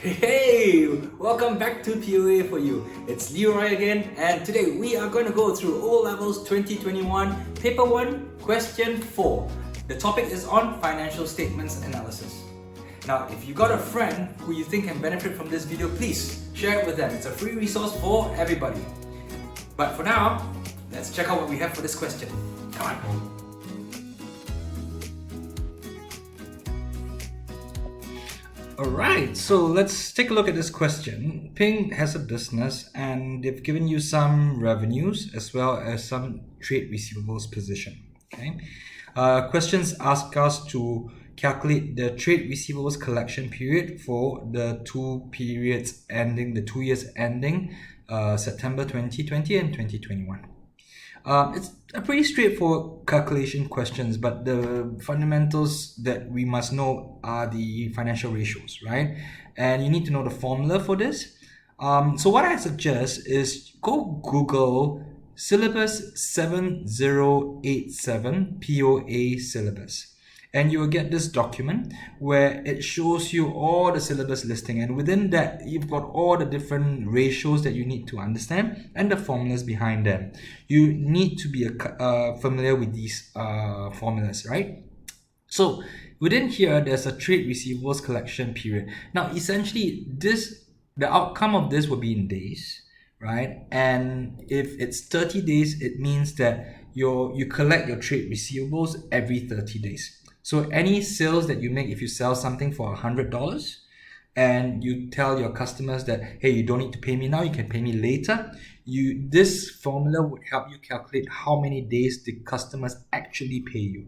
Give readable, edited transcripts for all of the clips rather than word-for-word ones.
Hey, welcome back to POA for you. It's Leroy again, and today we are going to go through O Levels 2021 Paper 1, Question 4. The topic is on financial statements analysis. Now, if you got a friend who you think can benefit from this video, please share it with them. It's a free resource for everybody. But for now, let's check out what we have for this question. Come on. Alright, so let's take a look at this question. Ping has a business and they've given you some revenues as well as some trade receivables position. Okay, questions ask us to calculate the trade receivables collection period for the 2 years ending September 2020 and 2021. It's a pretty straightforward calculation questions, but the fundamentals that we must know are the financial ratios, right? And you need to know the formula for this. So what I suggest is go Google syllabus 7087 POA syllabus. And you will get this document where it shows you all the syllabus listing, and within that you've got all the different ratios that you need to understand and the formulas behind them. You need to be familiar with these formulas, right? So within here there's a trade receivables collection period. Now essentially the outcome of this will be in days, right? And if it's 30 days, it means that you collect your trade receivables every 30 days. So any sales that you make, if you sell something for $100 and you tell your customers that, hey, you don't need to pay me now, you can pay me later, this formula would help you calculate how many days the customers actually pay you.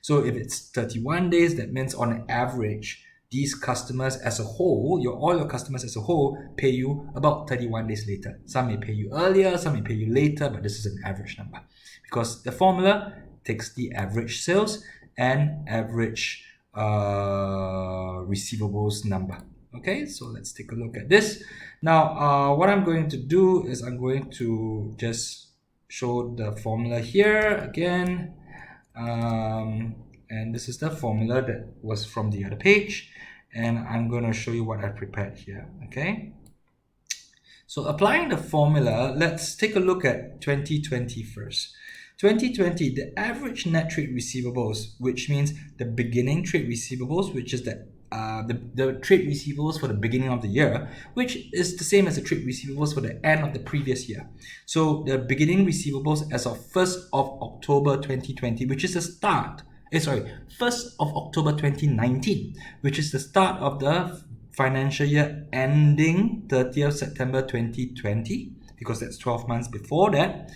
So if it's 31 days, that means on average, these customers as a whole, all your customers as a whole pay you about 31 days later. Some may pay you earlier, some may pay you later, but this is an average number because the formula takes the average sales and average receivables number. Okay, so let's take a look at this. Now, what I'm going to do is I'm going to just show the formula here again. And this is the formula that was from the other page. And I'm going to show you what I prepared here. Okay, so applying the formula, let's take a look at 2020 first. 2020, the average net trade receivables, which means the beginning trade receivables, which is the trade receivables for the beginning of the year, which is the same as the trade receivables for the end of the previous year. So the beginning receivables as of 1st of October 2020, which is the start, 1st of October 2019, which is the start of the financial year ending 30th September 2020, because that's 12 months before that,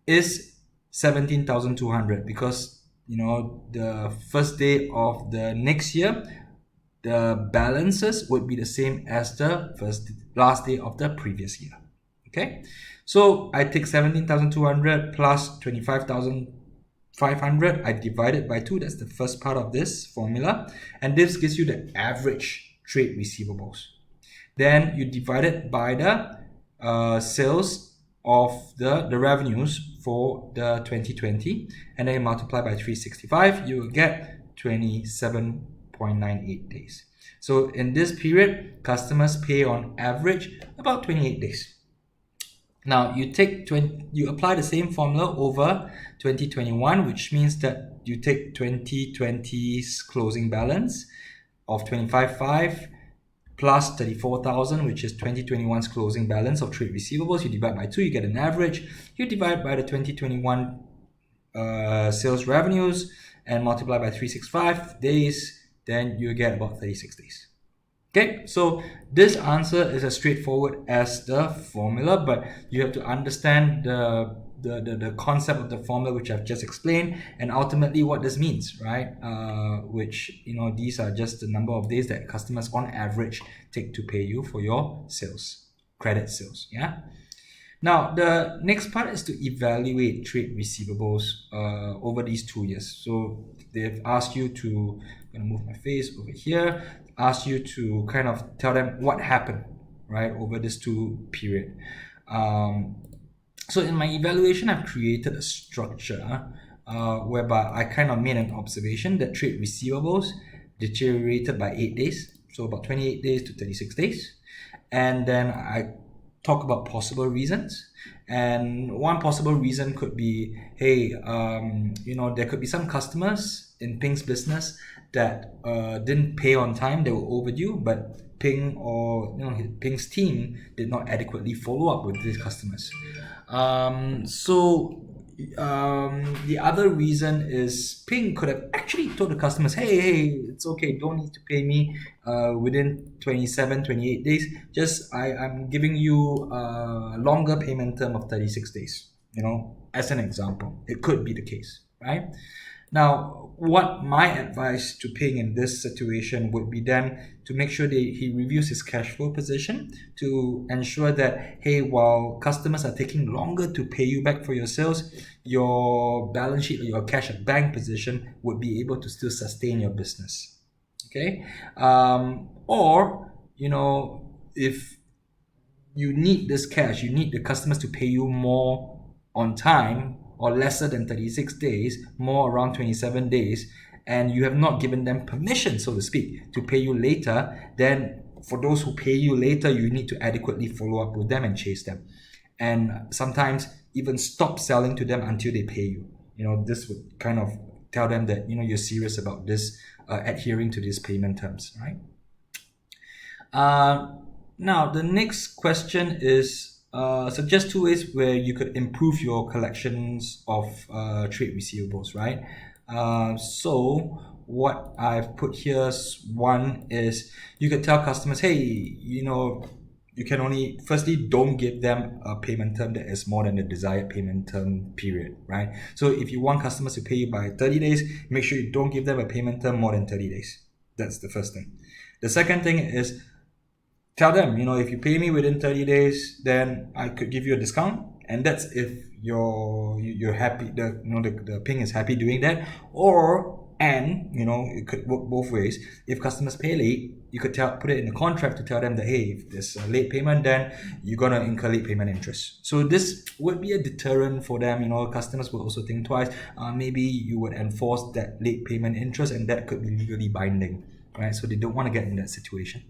is 17,200, because the first day of the next year the balances would be the same as the last day of the previous year. Okay, so I take 17,200 plus 25,500, I divide it by 2. That's the first part of this formula, and this gives you the average trade receivables. Then you divide it by the sales of the revenues for the 2020, and then you multiply by 365, you will get 27.98 days. So in this period, customers pay on average about 28 days. Now you apply the same formula over 2021, which means that you take 2020's closing balance of 25.5 plus 34,000, which is 2021's closing balance of trade receivables. You divide by 2, you get an average. You divide by the 2021 sales revenues and multiply by 365 days, then you get about 36 days. Okay, so this answer is as straightforward as the formula, but you have to understand the concept of the formula, which I've just explained, and ultimately what this means, right? Which, these are just the number of days that customers on average take to pay you for your sales, credit sales. Yeah. Now the next part is to evaluate trade receivables over these 2 years. So they've asked you to, I'm going to move my face over here, ask you to kind of tell them what happened, right, over this 2 period. So in my evaluation, I've created a structure whereby I kind of made an observation that trade receivables deteriorated by 8 days, so about 28 days to 36 days. And then I talk about possible reasons. And one possible reason could be, hey, there could be some customers in Ping's business that didn't pay on time, they were overdue, but Ping or Ping's team did not adequately follow up with these customers. The other reason is Ping could have actually told the customers, hey, it's okay, don't need to pay me within 27, 28 days. Just I'm giving you a longer payment term of 36 days, as an example. It could be the case, right? Now, what my advice to Ping in this situation would be then to make sure that he reviews his cash flow position to ensure that, hey, while customers are taking longer to pay you back for your sales, your balance sheet or your cash at bank position would be able to still sustain your business. Okay? If you need this cash, you need the customers to pay you more on time, or lesser than 36 days, more around 27 days, and you have not given them permission, so to speak, to pay you later, then for those who pay you later, you need to adequately follow up with them and chase them. And sometimes even stop selling to them until they pay you. This would kind of tell them that, you're serious about this, adhering to these payment terms, right? Now, the next question is, suggest 2 ways where you could improve your collections of trade receivables, right? So what I've put here, one is you could tell customers, hey, you can only, firstly, don't give them a payment term that is more than the desired payment term period, right? So if you want customers to pay you by 30 days, make sure you don't give them a payment term more than 30 days. That's the first thing. The second thing is, tell them, if you pay me within 30 days, then I could give you a discount, and that's if you're happy, the Ping is happy doing that. It could work both ways. If customers pay late, you could put it in the contract to tell them that, hey, if there's a late payment, then you're gonna incur late payment interest. So this would be a deterrent for them. Customers will also think twice. Maybe you would enforce that late payment interest, and that could be legally binding, right? So they don't want to get in that situation.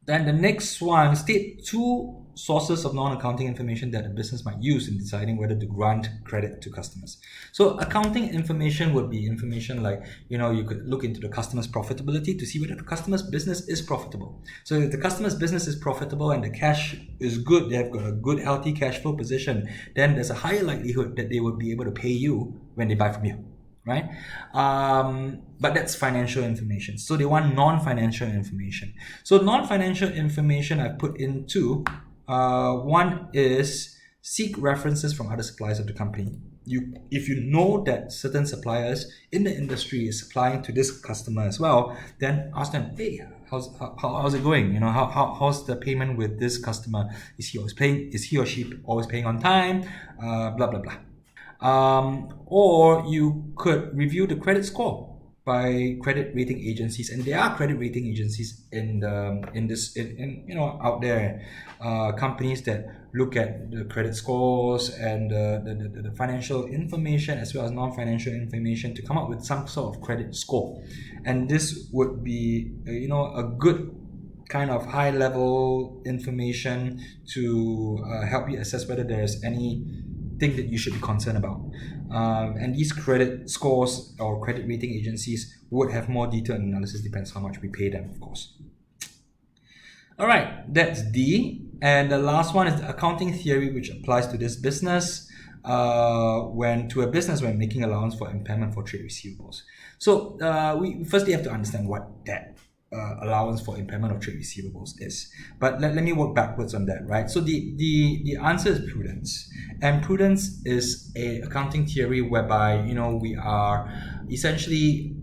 Then the next one, state 2 sources of non-accounting information that a business might use in deciding whether to grant credit to customers. So accounting information would be information like, you could look into the customer's profitability to see whether the customer's business is profitable. So if the customer's business is profitable and the cash is good, they have got a good, healthy cash flow position, then there's a higher likelihood that they would be able to pay you when they buy from you, right? But that's financial information. So they want non-financial information. So non-financial information I've put in 2. One is seek references from other suppliers of the company. If you know that certain suppliers in the industry is supplying to this customer as well, then ask them, hey, how's it going? How's the payment with this customer? Is he or she always paying on time? Blah blah blah. Or you could review the credit score by credit rating agencies, and there are credit rating agencies out there, companies that look at the credit scores and the financial information as well as non-financial information to come up with some sort of credit score. And this would be a good kind of high level information to help you assess whether there's anything that you should be concerned about. And these credit scores or credit rating agencies would have more detailed analysis, depends how much we pay them, of course. All right, that's D. And the last one is the accounting theory which applies to this business when making allowance for impairment for trade receivables. So we firstly have to understand what that allowance for impairment of trade receivables is. But let me work backwards on that, right? So the answer is prudence. And prudence is a accounting theory whereby, we are essentially,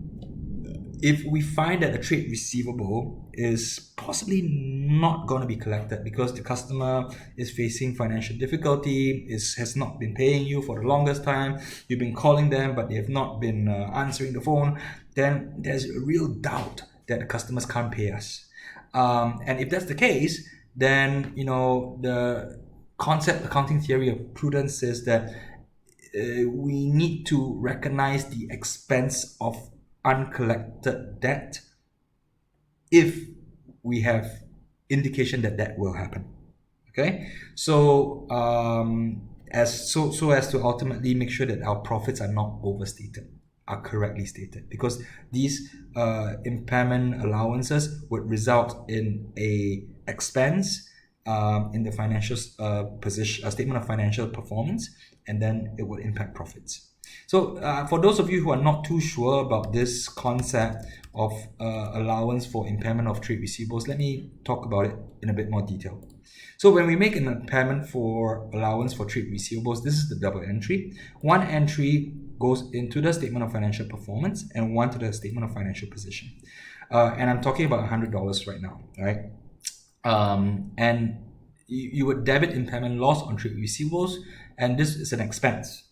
if we find that a trade receivable is possibly not going to be collected because the customer is facing financial difficulty, has not been paying you for the longest time, you've been calling them but they have not been answering the phone, then there's a real doubt that the customers can't pay us. And if that's the case, then the concept accounting theory of prudence says that we need to recognize the expense of uncollected debt if we have indication that that will happen. Okay, so as to ultimately make sure that our profits are not overstated, are correctly stated, because these impairment allowances would result in a expense in the financial position, statement of financial performance, and then it would impact profits. So for those of you who are not too sure about this concept of allowance for impairment of trade receivables, let me talk about it in a bit more detail. So when we make an impairment for allowance for trade receivables, this is the double entry. One entry goes into the statement of financial performance and one to the statement of financial position. And I'm talking about $100 right now, right? And you would debit impairment loss on trade receivables, and this is an expense.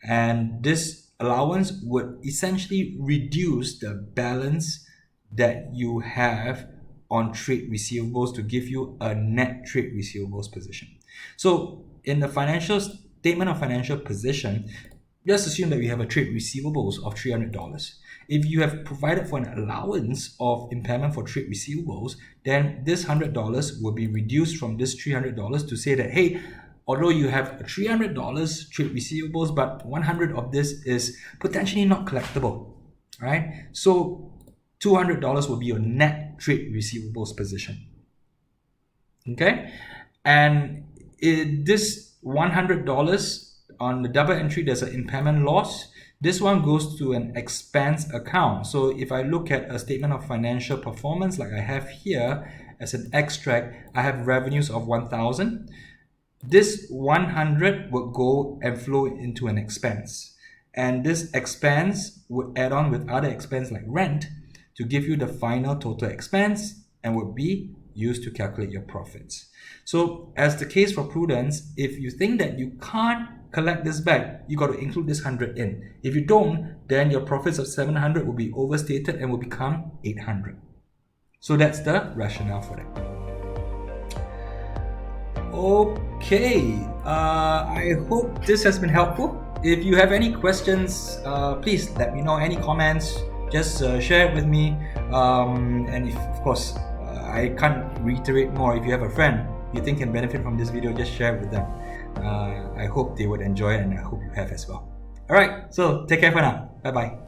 And this allowance would essentially reduce the balance that you have on trade receivables to give you a net trade receivables position. So in the financial statement of financial position, just assume that we have a trade receivables of $300. If you have provided for an allowance of impairment for trade receivables, then this $100 will be reduced from this $300 to say that, hey, although you have $300 trade receivables, but 100 of this is potentially not collectible, right? So $200 will be your net trade receivables position. Okay, and this $100 on the double entry, there's an impairment loss. This one goes to an expense account. So if I look at a statement of financial performance like I have here as an extract, I have revenues of 1,000. This 100 would go and flow into an expense, and this expense would add on with other expense like rent to give you the final total expense and would be used to calculate your profits. So as the case for prudence, if you think that you can't collect this back, you got to include this 100 in. If you don't, then your profits of 700 will be overstated and will become 800. So that's the rationale for that. Okay, I hope this has been helpful. If you have any questions, please let me know. Any comments, just share it with me. And if, of course, I can't reiterate more. If you have a friend you think can benefit from this video, just share it with them. I hope they would enjoy it, and I hope you have as well. Alright, so take care for now. Bye bye.